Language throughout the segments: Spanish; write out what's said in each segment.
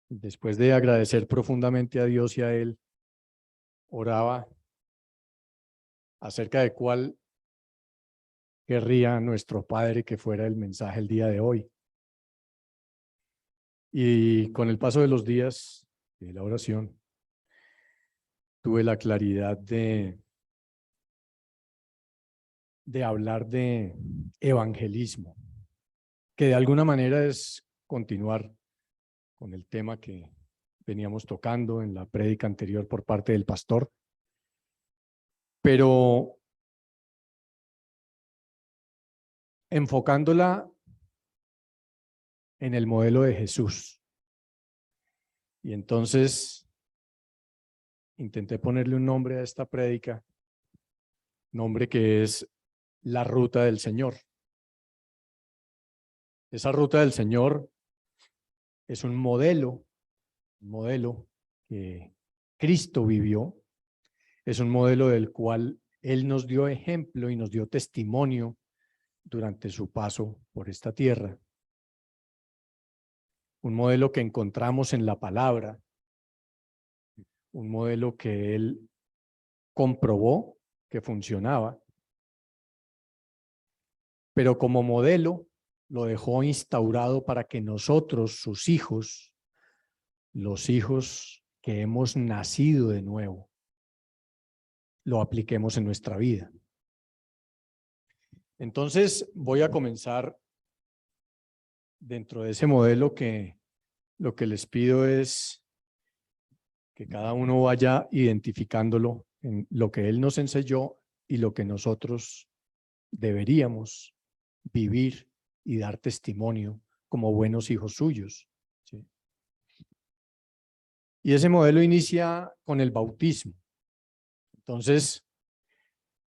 Después de agradecer profundamente a Dios y a Él, oraba acerca de cuál querría nuestro Padre que fuera el mensaje el día de hoy. Y con el paso de los días de la oración, tuve la claridad de hablar de evangelismo, que de alguna manera es continuar con el tema que veníamos tocando en la prédica anterior por parte del pastor, pero enfocándola en el modelo de Jesús. Y entonces intenté ponerle un nombre a esta prédica, nombre que es la ruta del Señor. Esa ruta del Señor es un modelo que Cristo vivió, es un modelo del cual Él nos dio ejemplo y nos dio testimonio durante su paso por esta tierra. Un modelo que encontramos en la palabra, un modelo que Él comprobó que funcionaba, pero como modelo lo dejó instaurado para que nosotros, sus hijos, los hijos que hemos nacido de nuevo, lo apliquemos en nuestra vida. Entonces voy a comenzar dentro de ese modelo que lo que les pido es que cada uno vaya identificándolo en lo que Él nos enseñó y lo que nosotros deberíamos vivir y dar testimonio como buenos hijos suyos, ¿sí? Y ese modelo inicia con el bautismo. Entonces,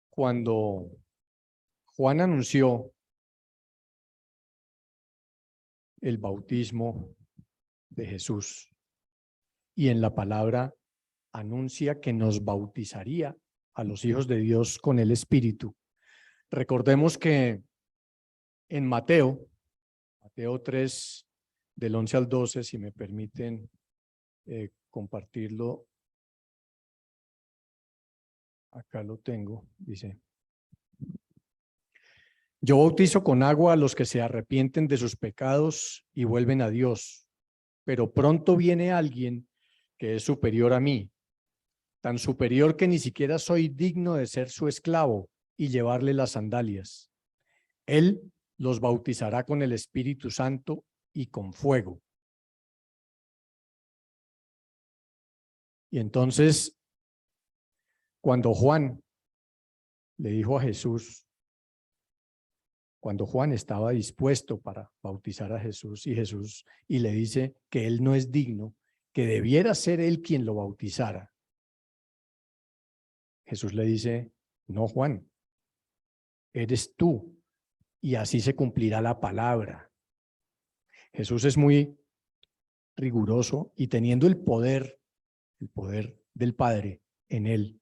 cuando Juan anunció el bautismo de Jesús y en la palabra anuncia que nos bautizaría a los hijos de Dios con el Espíritu. Recordemos que en Mateo 3, del 11 al 12, si me permiten compartirlo, acá lo tengo, dice: yo bautizo con agua a los que se arrepienten de sus pecados y vuelven a Dios, pero pronto viene alguien que es superior a mí, tan superior que ni siquiera soy digno de ser su esclavo y llevarle las sandalias. Él los bautizará con el Espíritu Santo y con fuego. Y entonces, cuando Juan le dijo a Jesús, cuando Juan estaba dispuesto para bautizar a Jesús y le dice que él no es digno, que debiera ser él quien lo bautizara, Jesús le dice: no, Juan, eres tú, y así se cumplirá la palabra. Jesús es muy riguroso y teniendo el poder del Padre en él,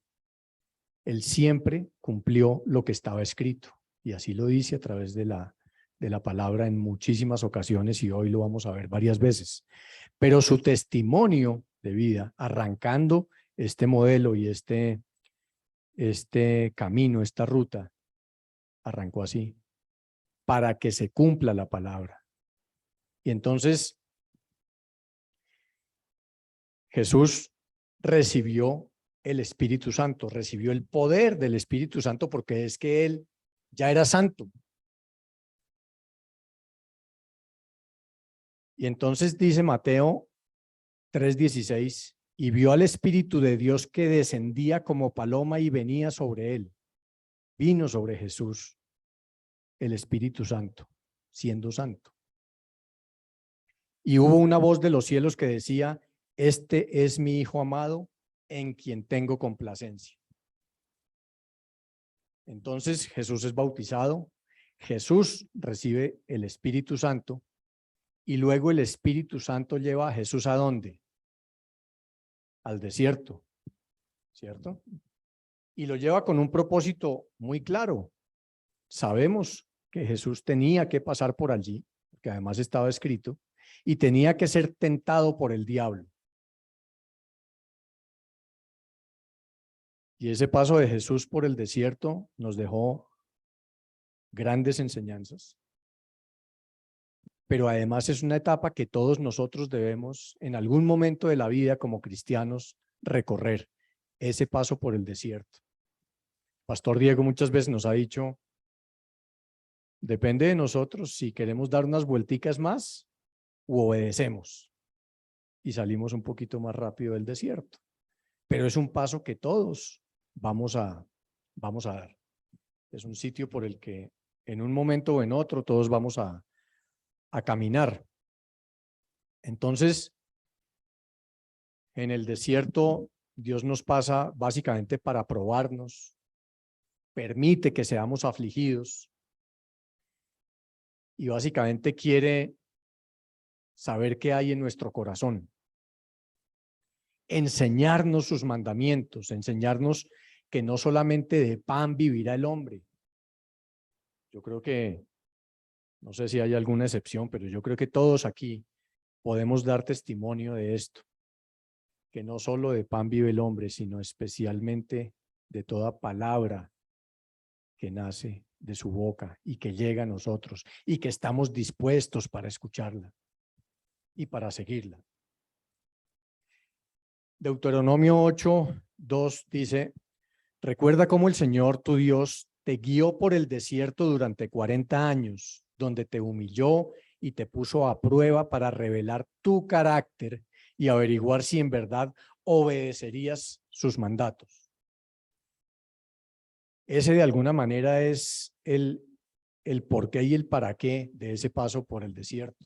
él siempre cumplió lo que estaba escrito, y así lo dice a través de la palabra en muchísimas ocasiones, y hoy lo vamos a ver varias veces. Pero su testimonio de vida, arrancando este modelo y este camino, esta ruta, arrancó así, para que se cumpla la palabra. Y entonces Jesús recibió el Espíritu Santo, recibió el poder del Espíritu Santo, porque es que él ya era santo. Y entonces dice Mateo 3:16, y vio al Espíritu de Dios que descendía como paloma y venía sobre él. Vino sobre Jesús el Espíritu Santo, siendo santo. Y hubo una voz de los cielos que decía: este es mi Hijo amado, en quien tengo complacencia. Entonces Jesús es bautizado, Jesús recibe el Espíritu Santo, y luego el Espíritu Santo lleva a Jesús ¿a dónde? Al desierto, ¿cierto? Y lo lleva con un propósito muy claro. Sabemos que Jesús tenía que pasar por allí, porque además estaba escrito, y tenía que ser tentado por el diablo. Y ese paso de Jesús por el desierto nos dejó grandes enseñanzas. Pero además es una etapa que todos nosotros debemos en algún momento de la vida como cristianos recorrer, ese paso por el desierto. Pastor Diego muchas veces nos ha dicho, depende de nosotros si queremos dar unas vuelticas más u obedecemos y salimos un poquito más rápido del desierto. Pero es un paso que todos vamos a dar. Es un sitio por el que en un momento o en otro todos vamos a caminar. Entonces, en el desierto, Dios nos pasa básicamente para probarnos, permite que seamos afligidos y básicamente quiere saber qué hay en nuestro corazón, enseñarnos sus mandamientos, enseñarnos que no solamente de pan vivirá el hombre. Yo creo que, no sé si hay alguna excepción, pero yo creo que todos aquí podemos dar testimonio de esto, que no solo de pan vive el hombre, sino especialmente de toda palabra que nace de su boca y que llega a nosotros y que estamos dispuestos para escucharla y para seguirla. Deuteronomio 8:2 dice, recuerda cómo el Señor tu Dios te guió por el desierto durante 40 años, donde te humilló y te puso a prueba para revelar tu carácter y averiguar si en verdad obedecerías sus mandatos. Ese de alguna manera es el por qué y el para qué de ese paso por el desierto.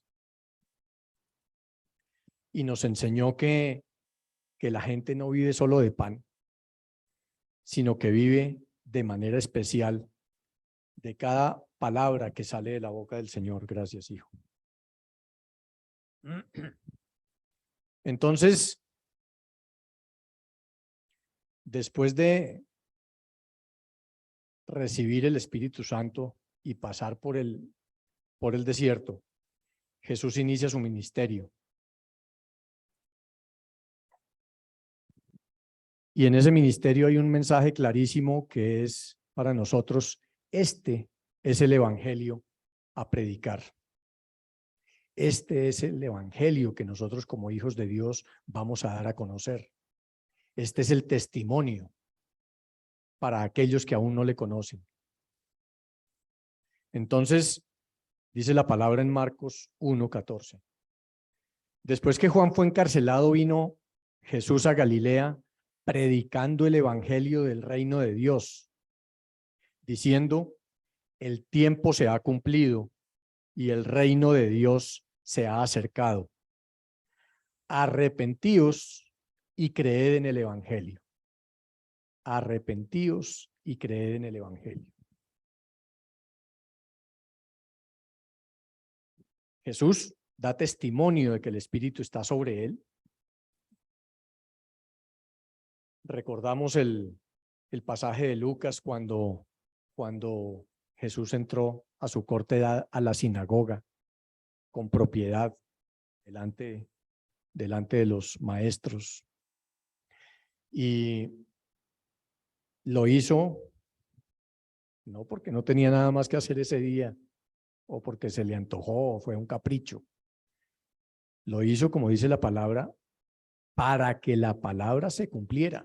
Y nos enseñó que la gente no vive solo de pan, sino que vive de manera especial de cada palabra que sale de la boca del Señor. Gracias, hijo. Entonces, después de recibir el Espíritu Santo y pasar por el desierto, Jesús inicia su ministerio. Y en ese ministerio hay un mensaje clarísimo que es para nosotros, este es el evangelio a predicar. Este es el evangelio que nosotros como hijos de Dios vamos a dar a conocer. Este es el testimonio para aquellos que aún no le conocen. Entonces, dice la palabra en Marcos 1:14. Después que Juan fue encarcelado, vino Jesús a Galilea predicando el evangelio del reino de Dios, diciendo, el tiempo se ha cumplido y el reino de Dios se ha acercado. Arrepentíos y creed en el evangelio. Arrepentíos y creed en el evangelio. Jesús da testimonio de que el Espíritu está sobre él. Recordamos el pasaje de Lucas cuando Jesús entró a su corta edad a la sinagoga con propiedad delante de los maestros. Y lo hizo no porque no tenía nada más que hacer ese día o porque se le antojó o fue un capricho. Lo hizo, como dice la palabra, para que la palabra se cumpliera.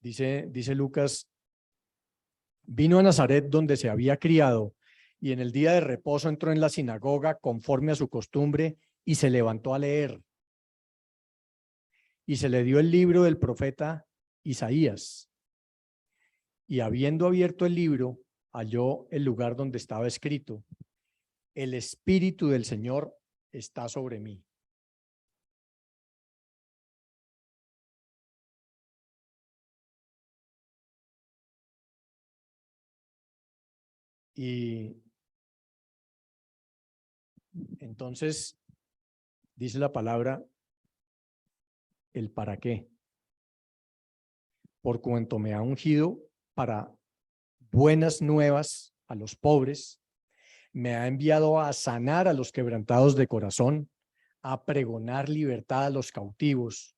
Dice Lucas, vino a Nazaret donde se había criado y en el día de reposo entró en la sinagoga conforme a su costumbre y se levantó a leer. Y se le dio el libro del profeta Isaías. Y habiendo abierto el libro, halló el lugar donde estaba escrito, el Espíritu del Señor está sobre mí. Y entonces dice la palabra, el para qué. Por cuanto me ha ungido para buenas nuevas a los pobres, me ha enviado a sanar a los quebrantados de corazón, a pregonar libertad a los cautivos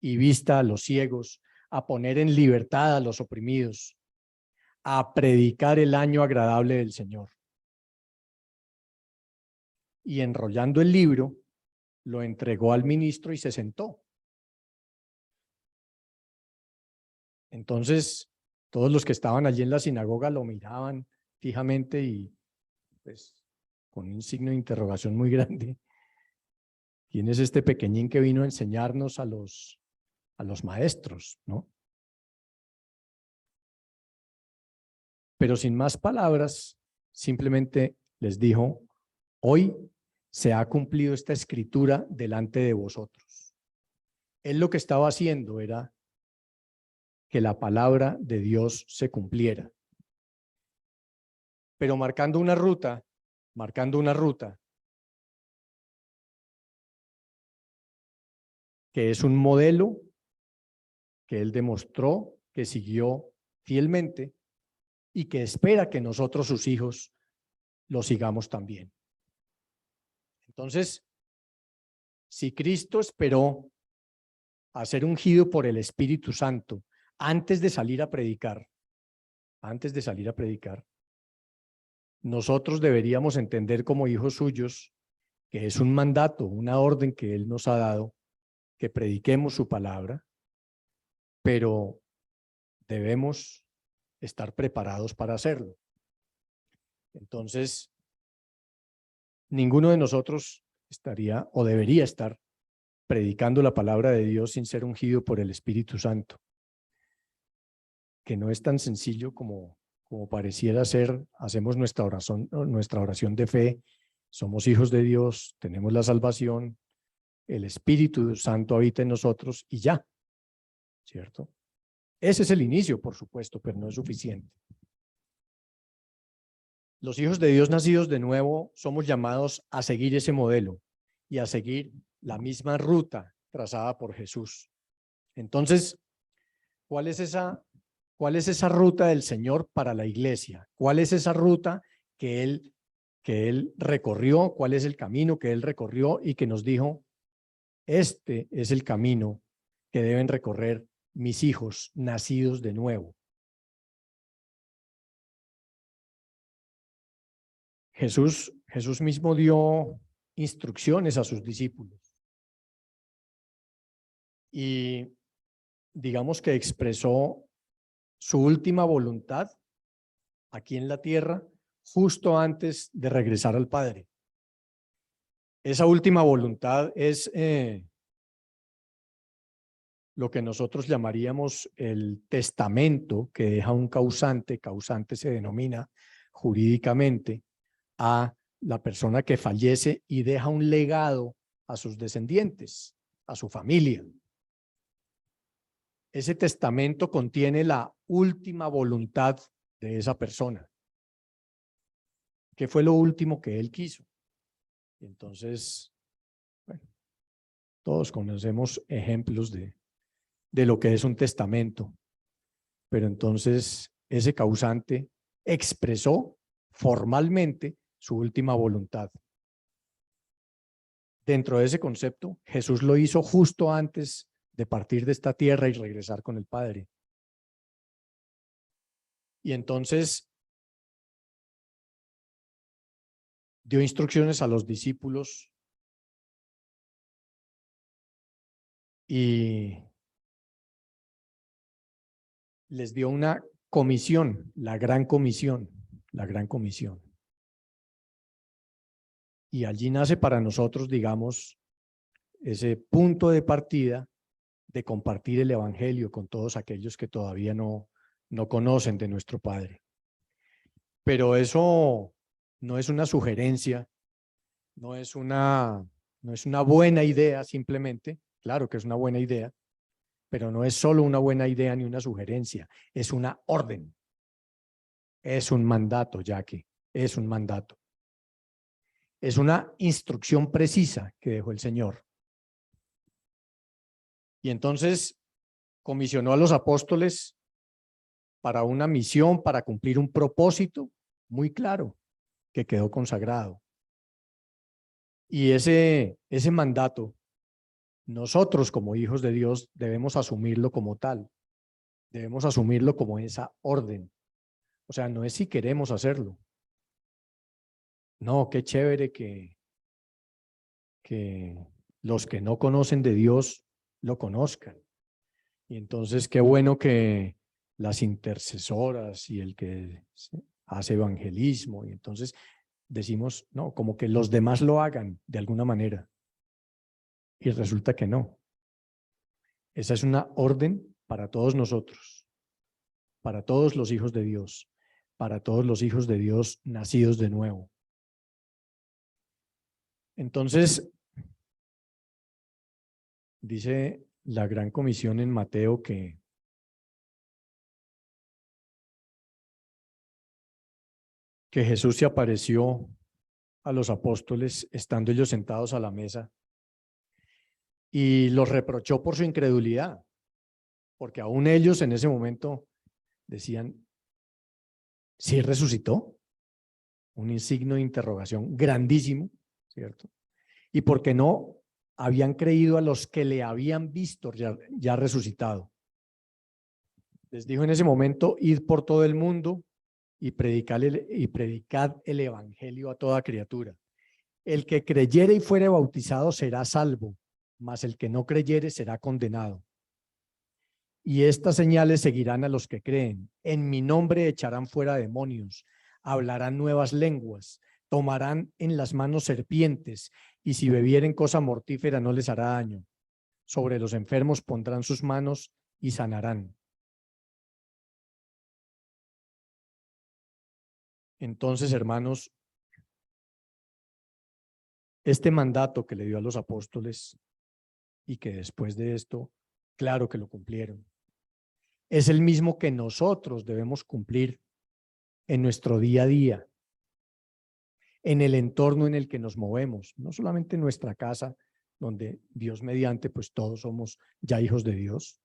y vista a los ciegos, a poner en libertad a los oprimidos, a predicar el año agradable del Señor. Y enrollando el libro, lo entregó al ministro y se sentó. Entonces, todos los que estaban allí en la sinagoga lo miraban fijamente y pues con un signo de interrogación muy grande. ¿Quién es este pequeñín que vino a enseñarnos a los maestros, no? Pero sin más palabras, simplemente les dijo: hoy se ha cumplido esta escritura delante de vosotros. Él lo que estaba haciendo era que la palabra de Dios se cumpliera. Pero marcando una ruta que es un modelo que él demostró que siguió fielmente y que espera que nosotros, sus hijos, lo sigamos también. Entonces, si Cristo esperó a ser ungido por el Espíritu Santo antes de salir a predicar, nosotros deberíamos entender como hijos suyos que es un mandato, una orden que Él nos ha dado, que prediquemos su palabra, pero debemos estar preparados para hacerlo. Entonces, ninguno de nosotros estaría o debería estar predicando la palabra de Dios sin ser ungido por el Espíritu Santo, que no es tan sencillo como pareciera ser. Hacemos nuestra oración de fe, somos hijos de Dios, tenemos la salvación, el Espíritu Santo habita en nosotros y ya, ¿cierto? Ese es el inicio, por supuesto, pero no es suficiente. Los hijos de Dios nacidos de nuevo somos llamados a seguir ese modelo y a seguir la misma ruta trazada por Jesús. Entonces, ¿cuál es esa ruta del Señor para la iglesia? ¿Cuál es esa ruta que Él recorrió? ¿Cuál es el camino que Él recorrió y que nos dijo: este es el camino que deben recorrer mis hijos nacidos de nuevo? Jesús mismo dio instrucciones a sus discípulos y digamos que expresó su última voluntad aquí en la tierra justo antes de regresar al Padre. Esa última voluntad es lo que nosotros llamaríamos el testamento que deja un causante. Causante se denomina jurídicamente a la persona que fallece y deja un legado a sus descendientes, a su familia. Ese testamento contiene la última voluntad de esa persona. ¿Qué fue lo último que él quiso? Entonces, bueno, todos conocemos ejemplos de lo que es un testamento, pero entonces ese causante expresó formalmente su última voluntad. Dentro de ese concepto, Jesús lo hizo justo antes de partir de esta tierra y regresar con el Padre. Y entonces dio instrucciones a los discípulos y les dio una comisión, la gran comisión. Y allí nace para nosotros, digamos, ese punto de partida de compartir el evangelio con todos aquellos que todavía no conocen de nuestro Padre. Pero eso no es una sugerencia, no es una buena idea simplemente. Claro que es una buena idea, pero no es solo una buena idea ni una sugerencia, es una orden, es un mandato, Jackie, es un mandato. Es una instrucción precisa que dejó el Señor. Y entonces comisionó a los apóstoles para una misión, para cumplir un propósito muy claro. que quedó consagrado. Y ese mandato, nosotros como hijos de Dios debemos asumirlo como tal, debemos asumirlo como esa orden. O sea, no es si queremos hacerlo. No, qué chévere que los que no conocen de Dios lo conozcan. Y entonces qué bueno que las intercesoras y el que hace evangelismo, y entonces decimos, no, como que los demás lo hagan de alguna manera. Y resulta que no. Esa es una orden para todos nosotros, para todos los hijos de Dios, para todos los hijos de Dios nacidos de nuevo. Entonces, dice la Gran Comisión en Mateo que Jesús se apareció a los apóstoles estando ellos sentados a la mesa y los reprochó por su incredulidad, porque aún ellos en ese momento decían, ¿sí resucitó? Un signo de interrogación grandísimo, ¿cierto? Y porque no habían creído a los que le habían visto ya resucitado. Les dijo en ese momento, id por todo el mundo y predicad el evangelio a toda criatura. El que creyere y fuere bautizado será salvo, mas el que no creyere será condenado. Y estas señales seguirán a los que creen. En mi nombre echarán fuera demonios, hablarán nuevas lenguas, tomarán en las manos serpientes, y si bebieren cosa mortífera no les hará daño. Sobre los enfermos pondrán sus manos y sanarán. Entonces, hermanos, este mandato que le dio a los apóstoles y que después de esto, claro que lo cumplieron, es el mismo que nosotros debemos cumplir en nuestro día a día, en el entorno en el que nos movemos, no solamente en nuestra casa, donde Dios mediante, pues todos somos ya hijos de Dios.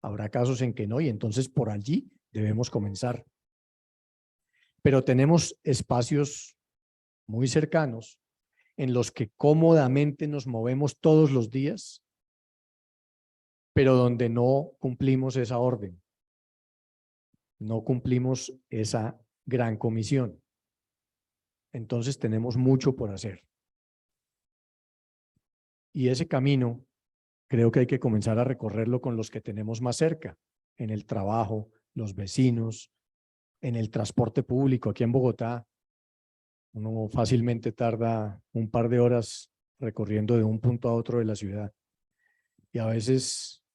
Habrá casos en que no, y entonces por allí debemos comenzar. Pero tenemos espacios muy cercanos en los que cómodamente nos movemos todos los días, pero donde no cumplimos esa orden, no cumplimos esa gran comisión. Entonces tenemos mucho por hacer. Y ese camino creo que hay que comenzar a recorrerlo con los que tenemos más cerca, en el trabajo, los vecinos, en el transporte público. Aquí en Bogotá, uno fácilmente tarda un par de horas recorriendo de un punto a otro de la ciudad. Y a veces,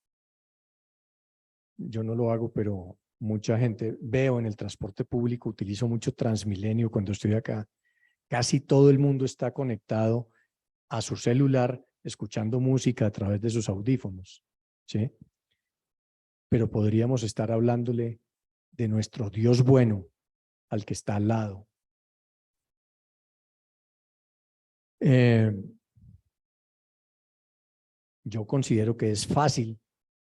yo no lo hago, pero mucha gente veo en el transporte público, utilizo mucho Transmilenio cuando estoy acá. Casi todo el mundo está conectado a su celular, escuchando música a través de sus audífonos, ¿sí? Pero podríamos estar hablándole de nuestro Dios bueno al que está al lado. Yo considero que es fácil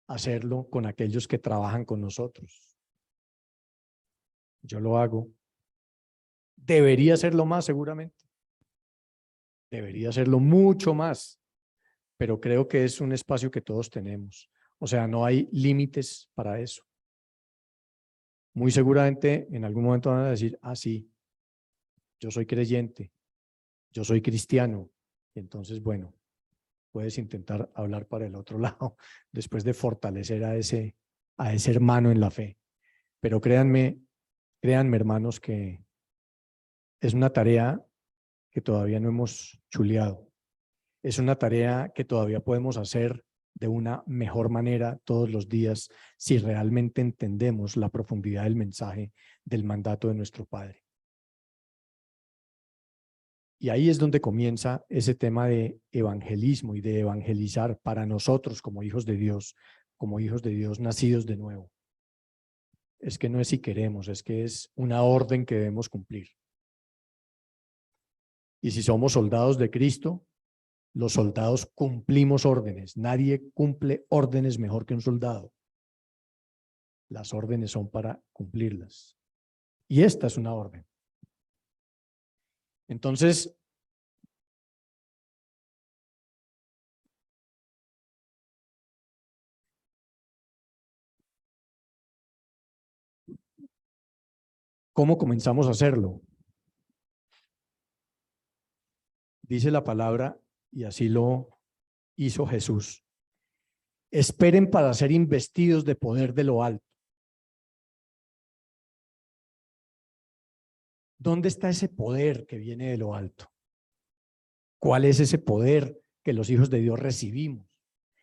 hacerlo con aquellos que trabajan con nosotros. Yo lo hago. Debería hacerlo más, seguramente. Debería hacerlo mucho más, pero creo que es un espacio que todos tenemos. O sea, no hay límites para eso. Muy seguramente en algún momento van a decir, ah, sí, yo soy creyente, yo soy cristiano. Y entonces, bueno, puedes intentar hablar para el otro lado después de fortalecer a ese hermano en la fe. Pero créanme, hermanos, que es una tarea que todavía no hemos chuleado. Es una tarea que todavía podemos hacer de una mejor manera todos los días si realmente entendemos la profundidad del mensaje del mandato de nuestro Padre. Y ahí es donde comienza ese tema de evangelismo y de evangelizar para nosotros como hijos de Dios nacidos de nuevo. Es que no es si queremos, es que es una orden que debemos cumplir. Y si somos soldados de Cristo, los soldados cumplimos órdenes. Nadie cumple órdenes mejor que un soldado. Las órdenes son para cumplirlas. Y esta es una orden. Entonces, ¿cómo comenzamos a hacerlo? Dice la palabra, y así lo hizo Jesús. Esperen para ser investidos de poder de lo alto. ¿Dónde está ese poder que viene de lo alto? ¿Cuál es ese poder que los hijos de Dios recibimos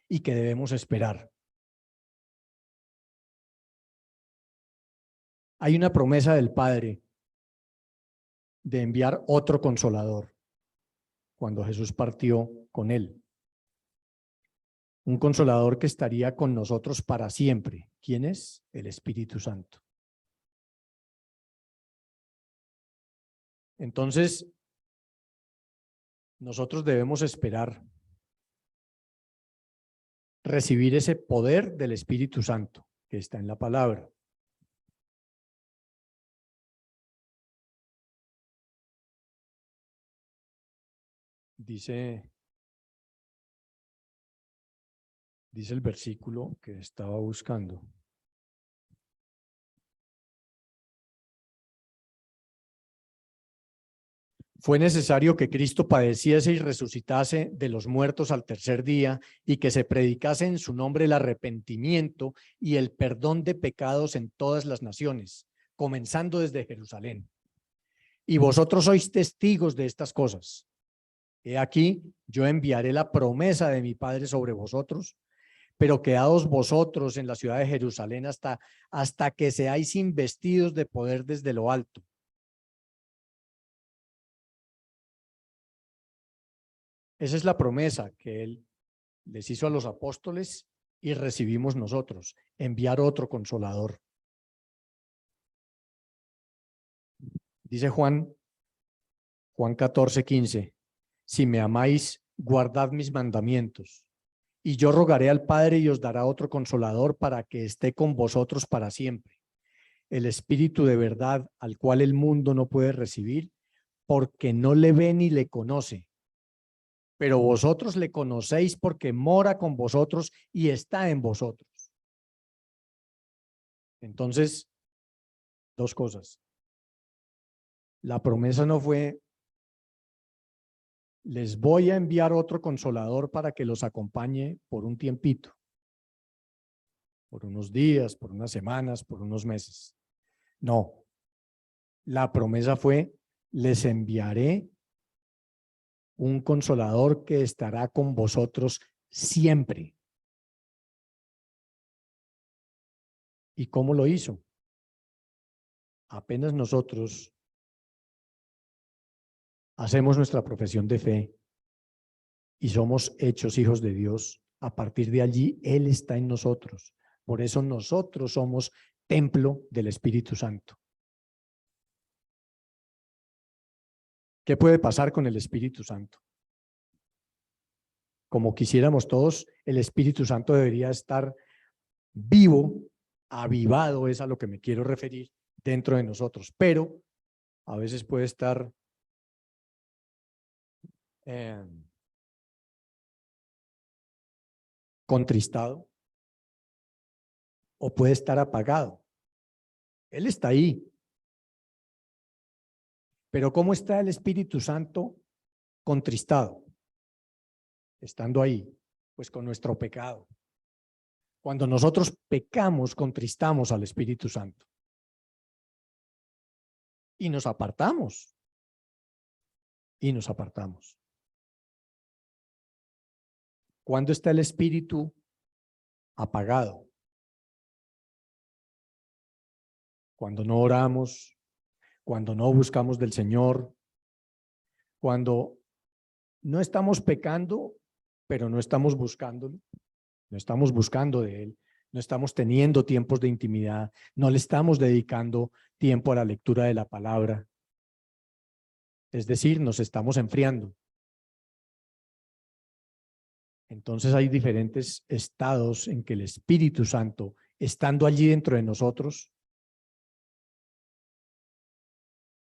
y que debemos esperar? Hay una promesa del Padre de enviar otro consolador cuando Jesús partió con él. Un consolador que estaría con nosotros para siempre. ¿Quién es? El Espíritu Santo. Entonces, nosotros debemos esperar recibir ese poder del Espíritu Santo que está en la palabra. Dice el versículo que estaba buscando. Fue necesario que Cristo padeciese y resucitase de los muertos al tercer día y que se predicase en su nombre el arrepentimiento y el perdón de pecados en todas las naciones, comenzando desde Jerusalén. Y vosotros sois testigos de estas cosas. He aquí, yo enviaré la promesa de mi Padre sobre vosotros, pero quedaos vosotros en la ciudad de Jerusalén hasta que seáis investidos de poder desde lo alto. Esa es la promesa que Él les hizo a los apóstoles y recibimos nosotros, enviar otro consolador. Dice Juan 14:15, si me amáis, guardad mis mandamientos. Y yo rogaré al Padre y os dará otro consolador para que esté con vosotros para siempre. El Espíritu de verdad al cual el mundo no puede recibir porque no le ve ni le conoce. Pero vosotros le conocéis porque mora con vosotros y está en vosotros. Entonces, dos cosas. La promesa no fue, les voy a enviar otro consolador para que los acompañe por un tiempito, por unos días, por unas semanas, por unos meses. No, la promesa fue, les enviaré un consolador que estará con vosotros siempre. ¿Y cómo lo hizo? Apenas nosotros hacemos nuestra profesión de fe y somos hechos hijos de Dios, a partir de allí Él está en nosotros. Por eso nosotros somos templo del Espíritu Santo. ¿Qué puede pasar con el Espíritu Santo? Como quisiéramos todos, el Espíritu Santo debería estar vivo, avivado, es a lo que me quiero referir, dentro de nosotros, pero a veces puede estar contristado o puede estar apagado. Él está ahí. Pero ¿cómo está el Espíritu Santo contristado? Estando ahí, pues con nuestro pecado. Cuando nosotros pecamos, contristamos al Espíritu Santo. Y nos apartamos. Y nos apartamos. ¿Cuándo está el Espíritu apagado? Cuando no oramos, cuando no buscamos del Señor, cuando no estamos pecando, pero no estamos buscándolo, no estamos buscando de Él, no estamos teniendo tiempos de intimidad, no le estamos dedicando tiempo a la lectura de la palabra. Es decir, nos estamos enfriando. Entonces hay diferentes estados en que el Espíritu Santo, estando allí dentro de nosotros,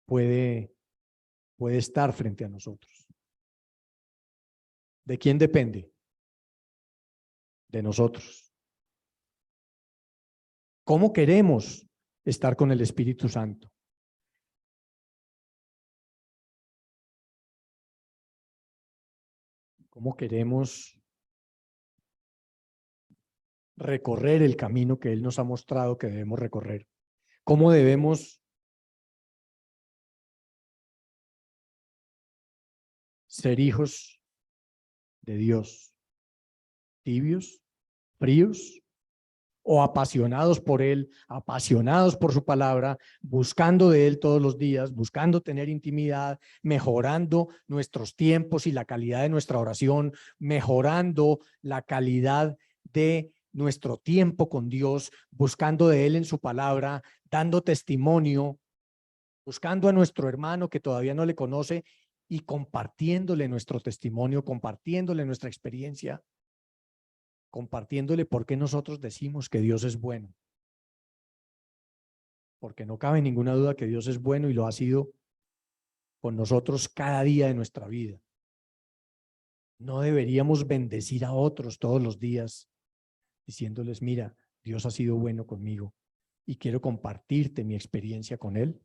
puede puede estar frente a nosotros. ¿De quién depende? De nosotros. ¿Cómo queremos estar con el Espíritu Santo? ¿Cómo queremos recorrer el camino que Él nos ha mostrado que debemos recorrer? ¿Cómo debemos ser hijos de Dios? ¿Tibios? ¿Fríos? ¿O apasionados por Él, apasionados por su palabra, buscando de Él todos los días, buscando tener intimidad, mejorando nuestros tiempos y la calidad de nuestra oración, mejorando la calidad de nuestro tiempo con Dios, buscando de Él en su palabra, dando testimonio, buscando a nuestro hermano que todavía no le conoce y compartiéndole nuestro testimonio, compartiéndole nuestra experiencia, compartiéndole por qué nosotros decimos que Dios es bueno? Porque no cabe ninguna duda que Dios es bueno y lo ha sido con nosotros cada día de nuestra vida. No deberíamos bendecir a otros todos los días diciéndoles: mira, Dios ha sido bueno conmigo y quiero compartirte mi experiencia con Él.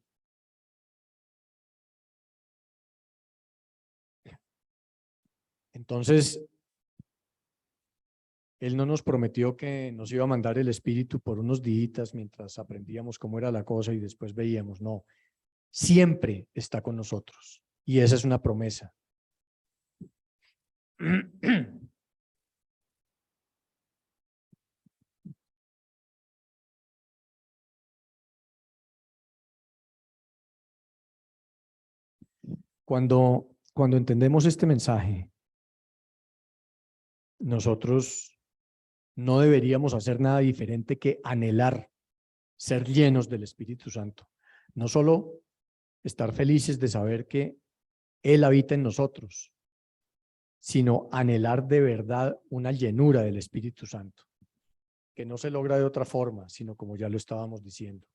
Entonces, Él no nos prometió que nos iba a mandar el Espíritu por unos días mientras aprendíamos cómo era la cosa y después veíamos. No, siempre está con nosotros y esa es una promesa. Cuando entendemos este mensaje, nosotros no deberíamos hacer nada diferente que anhelar ser llenos del Espíritu Santo. No solo estar felices de saber que Él habita en nosotros, sino anhelar de verdad una llenura del Espíritu Santo, que no se logra de otra forma, sino como ya lo estábamos diciendo.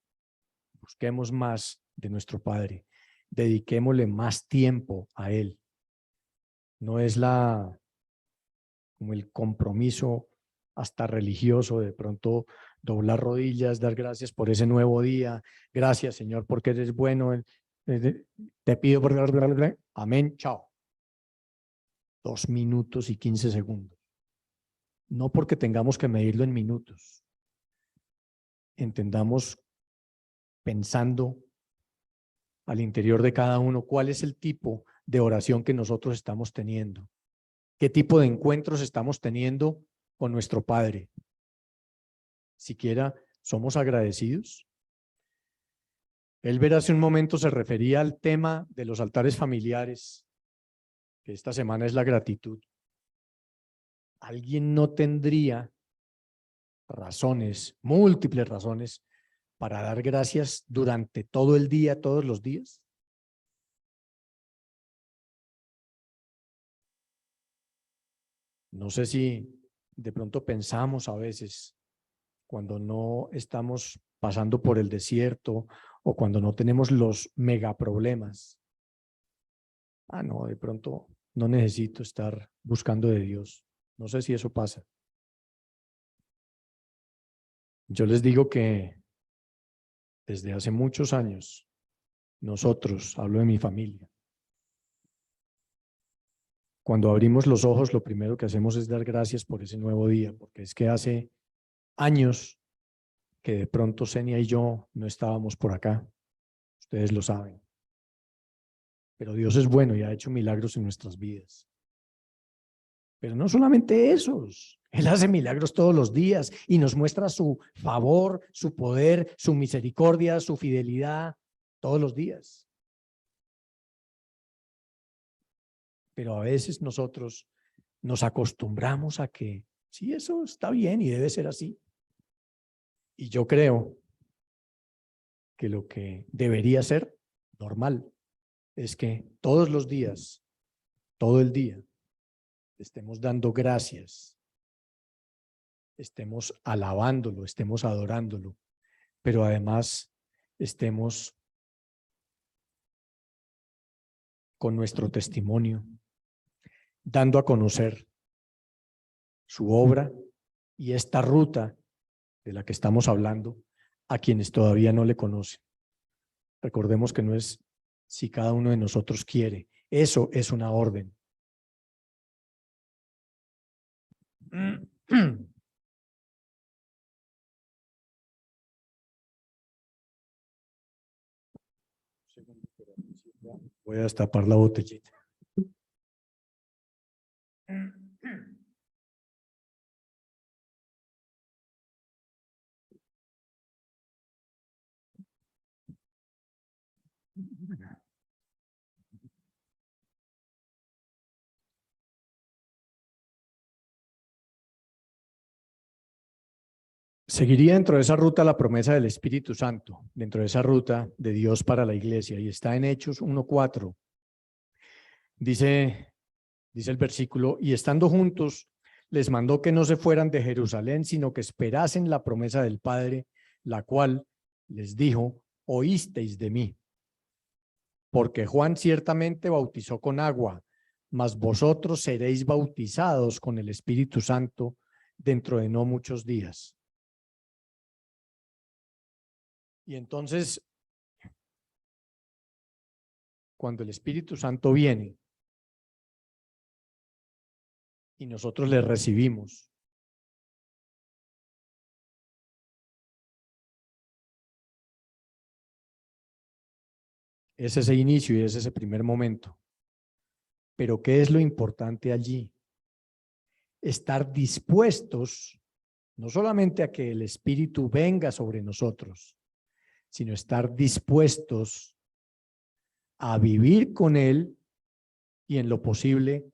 Busquemos más de nuestro Padre, dediquémosle más tiempo a Él. No es como el compromiso hasta religioso, de pronto doblar rodillas, dar gracias por ese nuevo día. Gracias, Señor, porque eres bueno. Te pido por... Amén, chao. 2 minutos y 15 segundos. No porque tengamos que medirlo en minutos. Entendamos, pensando al interior de cada uno, cuál es el tipo de oración que nosotros estamos teniendo. ¿Qué tipo de encuentros estamos teniendo con nuestro Padre? Siquiera somos agradecidos. Elber hace un momento se refería al tema de los altares familiares, que esta semana es la gratitud. ¿Alguien no tendría razones, múltiples razones, para dar gracias durante todo el día, todos los días? No sé si de pronto pensamos a veces, cuando no estamos pasando por el desierto o cuando no tenemos los megaproblemas. No, de pronto no necesito estar buscando de Dios. No sé si eso pasa. Yo les digo que desde hace muchos años, nosotros, hablo de mi familia, cuando abrimos los ojos, lo primero que hacemos es dar gracias por ese nuevo día, porque es que hace años que de pronto Senia y yo no estábamos por acá. Ustedes lo saben. Pero Dios es bueno y ha hecho milagros en nuestras vidas. Pero no solamente esos. Él hace milagros todos los días y nos muestra su favor, su poder, su misericordia, su fidelidad todos los días. Pero a veces nosotros nos acostumbramos a que sí, eso está bien y debe ser así. Y yo creo que lo que debería ser normal es que todos los días, todo el día, estemos dando gracias, estemos alabándolo, estemos adorándolo, pero además estemos con nuestro testimonio, dando a conocer su obra y esta ruta de la que estamos hablando a quienes todavía no le conocen. Recordemos que no es si cada uno de nosotros quiere, eso es una orden. Voy a destapar la botellita. Seguiría dentro de esa ruta la promesa del Espíritu Santo, dentro de esa ruta de Dios para la iglesia, y está en Hechos 1:4. Dice el versículo, y estando juntos, les mandó que no se fueran de Jerusalén, sino que esperasen la promesa del Padre, la cual les dijo, oísteis de mí. Porque Juan ciertamente bautizó con agua, mas vosotros seréis bautizados con el Espíritu Santo dentro de no muchos días. Y entonces, cuando el Espíritu Santo viene y nosotros le recibimos, es ese inicio y es ese primer momento. Pero ¿qué es lo importante allí? Estar dispuestos no solamente a que el Espíritu venga sobre nosotros, sino estar dispuestos a vivir con Él y en lo posible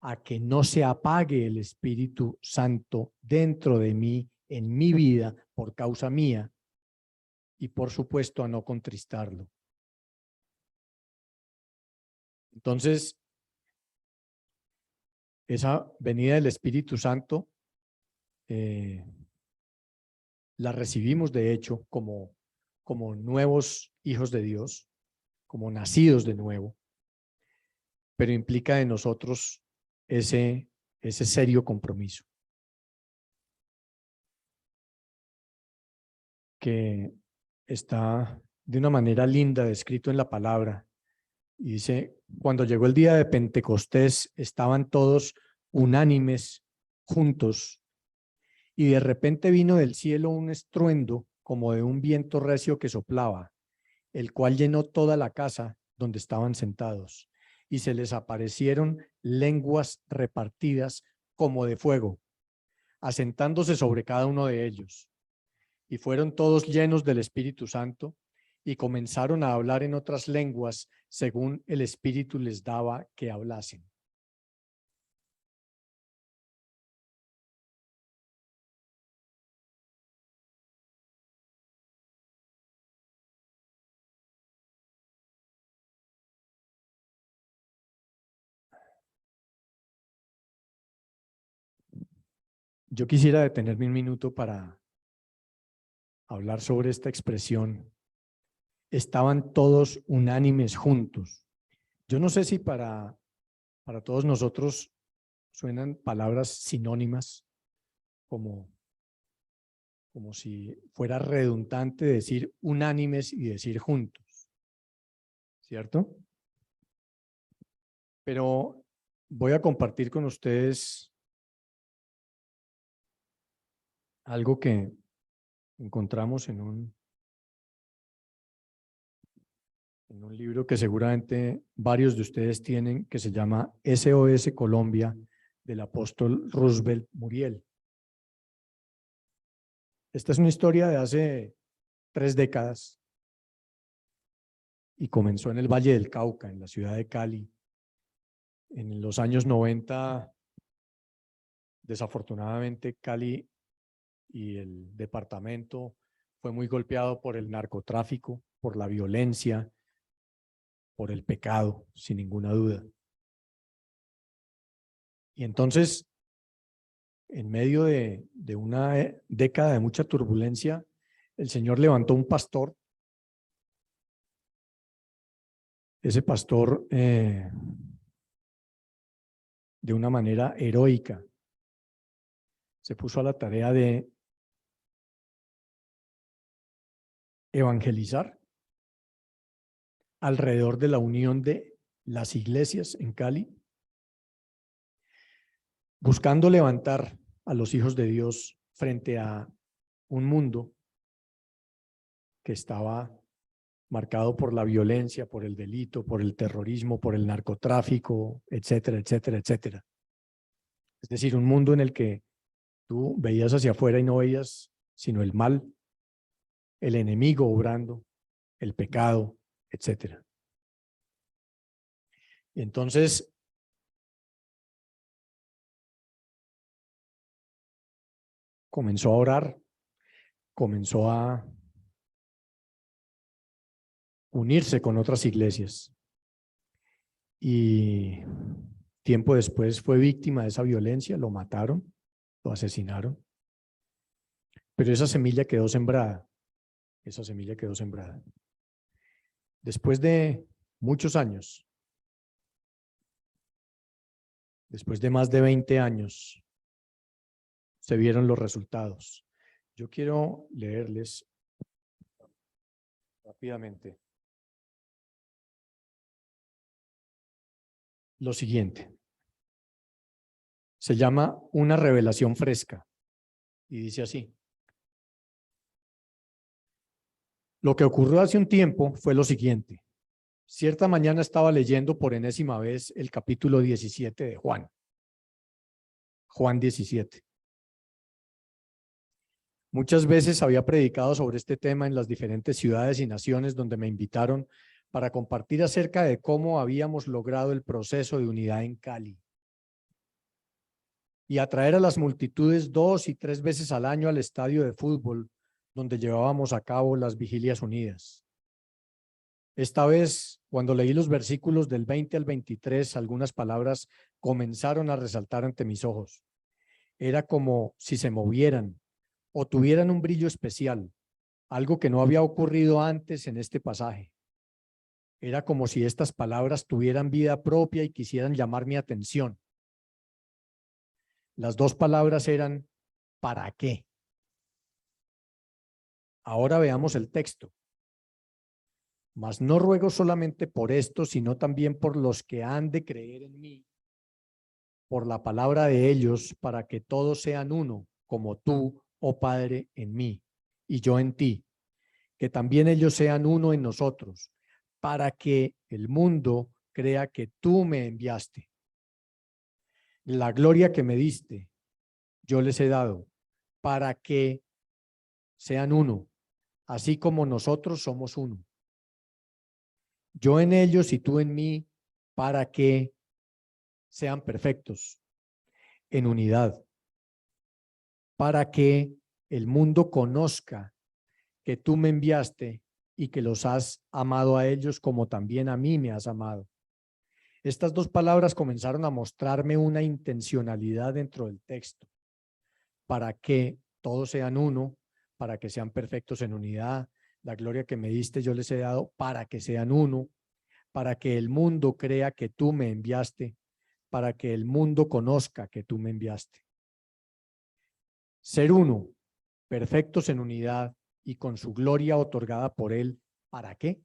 a que no se apague el Espíritu Santo dentro de mí, en mi vida, por causa mía, y por supuesto a no contristarlo. Entonces, esa venida del Espíritu Santo la recibimos de hecho como nuevos hijos de Dios, como nacidos de nuevo, pero implica de nosotros ese serio compromiso que está de una manera linda descrito en la palabra. Y dice, cuando llegó el día de Pentecostés, estaban todos unánimes, juntos, y de repente vino del cielo un estruendo como de un viento recio que soplaba, el cual llenó toda la casa donde estaban sentados, y se les aparecieron lenguas repartidas como de fuego, asentándose sobre cada uno de ellos. Y fueron todos llenos del Espíritu Santo, y comenzaron a hablar en otras lenguas según el Espíritu les daba que hablasen. Yo quisiera detenerme un minuto para hablar sobre esta expresión. Estaban todos unánimes juntos. Yo no sé si para todos nosotros suenan palabras sinónimas, como si fuera redundante decir unánimes y decir juntos, ¿cierto? Pero voy a compartir con ustedes algo que encontramos en un libro que seguramente varios de ustedes tienen, que se llama SOS Colombia, del apóstol Roosevelt Muriel. Esta es una historia de hace 3 décadas y comenzó en el Valle del Cauca, en la ciudad de Cali. En los años 90, desafortunadamente, Cali y el departamento fue muy golpeado por el narcotráfico, por la violencia, por el pecado, sin ninguna duda. Y entonces, en medio de una década de mucha turbulencia, el Señor levantó un pastor ese pastor, de una manera heroica, se puso a la tarea de evangelizar alrededor de la unión de las iglesias en Cali, buscando levantar a los hijos de Dios frente a un mundo que estaba marcado por la violencia, por el delito, por el terrorismo, por el narcotráfico, etcétera, etcétera, etcétera. Es decir, un mundo en el que tú veías hacia afuera y no veías sino el mal, el enemigo obrando, el pecado, etcétera. Y entonces comenzó a orar, comenzó a unirse con otras iglesias y tiempo después fue víctima de esa violencia, lo mataron, lo asesinaron, pero esa semilla quedó sembrada, esa semilla quedó sembrada. Después de muchos años, después de más de 20 años, se vieron los resultados. Yo quiero leerles rápidamente lo siguiente. Se llama Una revelación fresca y dice así. Lo que ocurrió hace un tiempo fue lo siguiente. Cierta mañana estaba leyendo por enésima vez el capítulo 17 de Juan. Juan 17. Muchas veces había predicado sobre este tema en las diferentes ciudades y naciones donde me invitaron para compartir acerca de cómo habíamos logrado el proceso de unidad en Cali y atraer a las multitudes 2 y 3 veces al año al estadio de fútbol donde llevábamos a cabo las vigilias unidas. Esta vez, cuando leí los versículos del 20 al 23, algunas palabras comenzaron a resaltar ante mis ojos. Era como si se movieran o tuvieran un brillo especial, algo que no había ocurrido antes en este pasaje. Era como si estas palabras tuvieran vida propia y quisieran llamar mi atención. Las dos palabras eran ¿para qué? Ahora veamos el texto. Mas no ruego solamente por esto, sino también por los que han de creer en mí, por la palabra de ellos, para que todos sean uno, como tú, oh Padre, en mí, y yo en ti, que también ellos sean uno en nosotros, para que el mundo crea que tú me enviaste. La gloria que me diste, yo les he dado, para que sean uno, así como nosotros somos uno. Yo en ellos y tú en mí, para que sean perfectos, en unidad, para que el mundo conozca que tú me enviaste y que los has amado a ellos como también a mí me has amado. Estas dos palabras comenzaron a mostrarme una intencionalidad dentro del texto, para que todos sean uno, para que sean perfectos en unidad. La gloria que me diste yo les he dado para que sean uno, para que el mundo crea que tú me enviaste, para que el mundo conozca que tú me enviaste. Ser uno, perfectos en unidad y con su gloria otorgada por él, ¿para qué?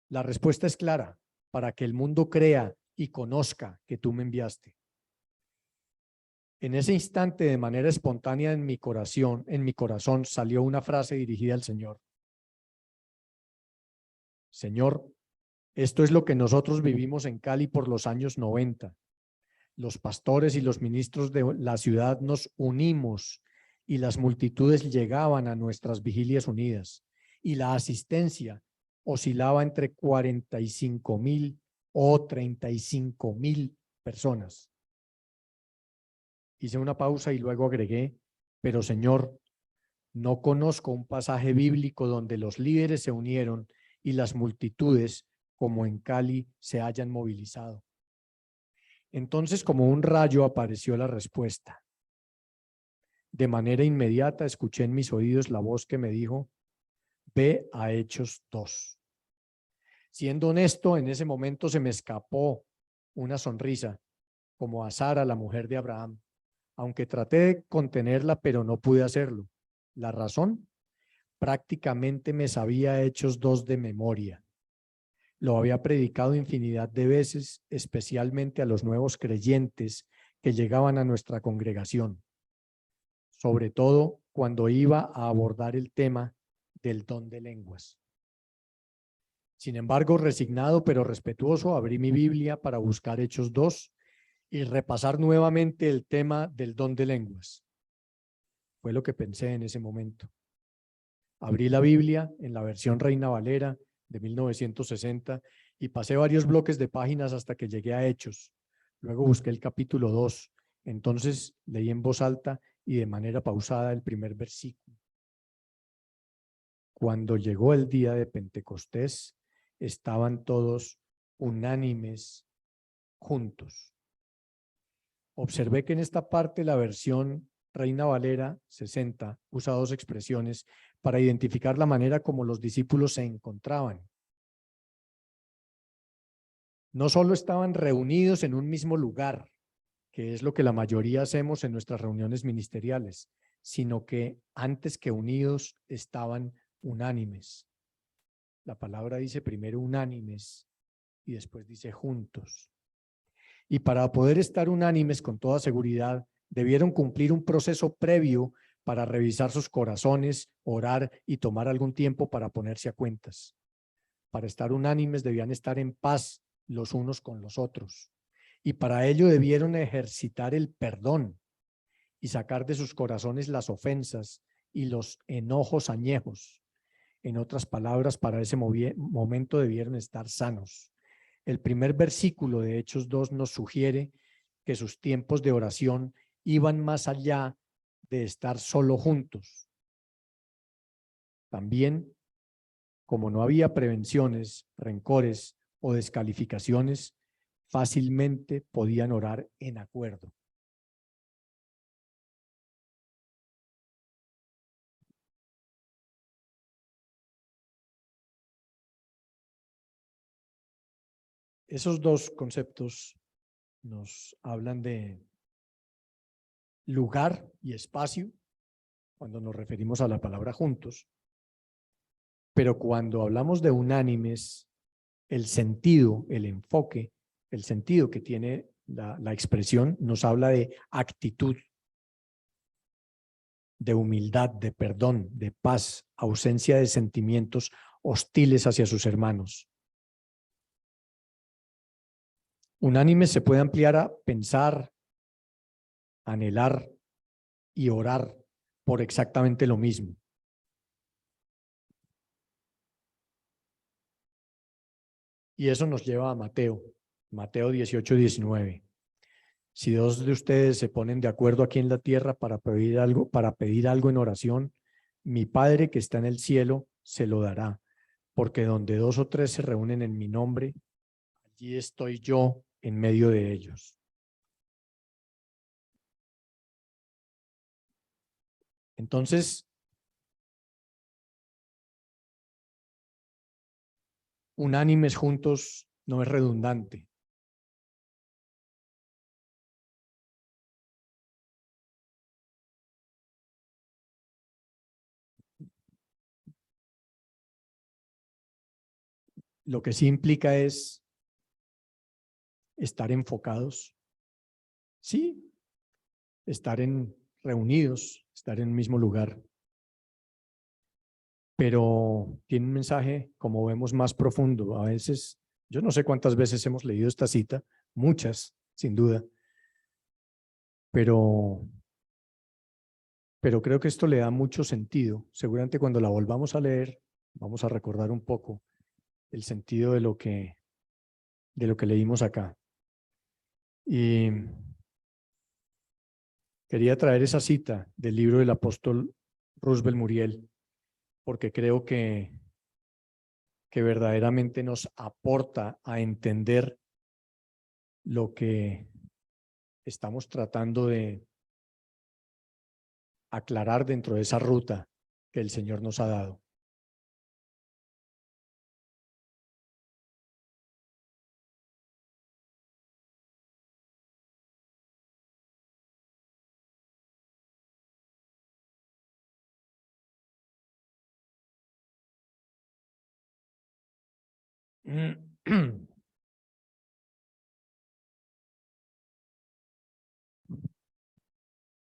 La respuesta es clara, para que el mundo crea y conozca que tú me enviaste. En ese instante, de manera espontánea en mi corazón salió una frase dirigida al Señor. Señor, esto es lo que nosotros vivimos en Cali por los años 90. Los pastores y los ministros de la ciudad nos unimos y las multitudes llegaban a nuestras vigilias unidas y la asistencia oscilaba entre 45,000 o 35,000 personas. Hice una pausa y luego agregué, pero Señor, no conozco un pasaje bíblico donde los líderes se unieron y las multitudes, como en Cali, se hayan movilizado. Entonces, como un rayo, apareció la respuesta. De manera inmediata escuché en mis oídos la voz que me dijo, ve a Hechos 2. Siendo honesto, en ese momento se me escapó una sonrisa, como a Sara, la mujer de Abraham, aunque traté de contenerla, pero no pude hacerlo. La razón, prácticamente me sabía Hechos 2 de memoria. Lo había predicado infinidad de veces, especialmente a los nuevos creyentes que llegaban a nuestra congregación, sobre todo cuando iba a abordar el tema del don de lenguas. Sin embargo, resignado pero respetuoso, abrí mi Biblia para buscar Hechos 2 y repasar nuevamente el tema del don de lenguas. Fue lo que pensé en ese momento. Abrí la Biblia en la versión Reina Valera de 1960 y pasé varios bloques de páginas hasta que llegué a Hechos. Luego busqué el capítulo 2. Entonces leí en voz alta y de manera pausada el primer versículo. Cuando llegó el día de Pentecostés, estaban todos unánimes juntos. Observé que en esta parte la versión Reina Valera 60 usa dos expresiones para identificar la manera como los discípulos se encontraban. No solo estaban reunidos en un mismo lugar, que es lo que la mayoría hacemos en nuestras reuniones ministeriales, sino que antes que unidos estaban unánimes. La palabra dice primero unánimes y después dice juntos. Y para poder estar unánimes con toda seguridad, debieron cumplir un proceso previo para revisar sus corazones, orar y tomar algún tiempo para ponerse a cuentas. Para estar unánimes debían estar en paz los unos con los otros. Y para ello debieron ejercitar el perdón y sacar de sus corazones las ofensas y los enojos añejos. En otras palabras, para ese momento debieron estar sanos. El primer versículo de Hechos 2 nos sugiere que sus tiempos de oración iban más allá de estar solo juntos. También, como no había prevenciones, rencores o descalificaciones, fácilmente podían orar en acuerdo. Esos dos conceptos nos hablan de lugar y espacio cuando nos referimos a la palabra juntos, pero cuando hablamos de unánimes, el sentido, el enfoque, el sentido que tiene la expresión nos habla de actitud, de humildad, de perdón, de paz, ausencia de sentimientos hostiles hacia sus hermanos. Unánime se puede ampliar a pensar, anhelar y orar por exactamente lo mismo. Y eso nos lleva a Mateo 18:19. Si dos de ustedes se ponen de acuerdo aquí en la tierra para pedir algo en oración, mi Padre que está en el cielo se lo dará, porque donde dos o tres se reúnen en mi nombre, allí estoy yo en medio de ellos. Entonces, unánimes juntos no es redundante. Lo que sí implica es estar enfocados, sí, estar reunidos, estar en el mismo lugar, pero tiene un mensaje, como vemos, más profundo. A veces, yo no sé cuántas veces hemos leído esta cita, muchas, sin duda, pero creo que esto le da mucho sentido. Seguramente cuando la volvamos a leer, vamos a recordar un poco el sentido de lo que leímos acá. Y quería traer esa cita del libro del apóstol Roosevelt Muriel, porque creo que verdaderamente nos aporta a entender lo que estamos tratando de aclarar dentro de esa ruta que el Señor nos ha dado.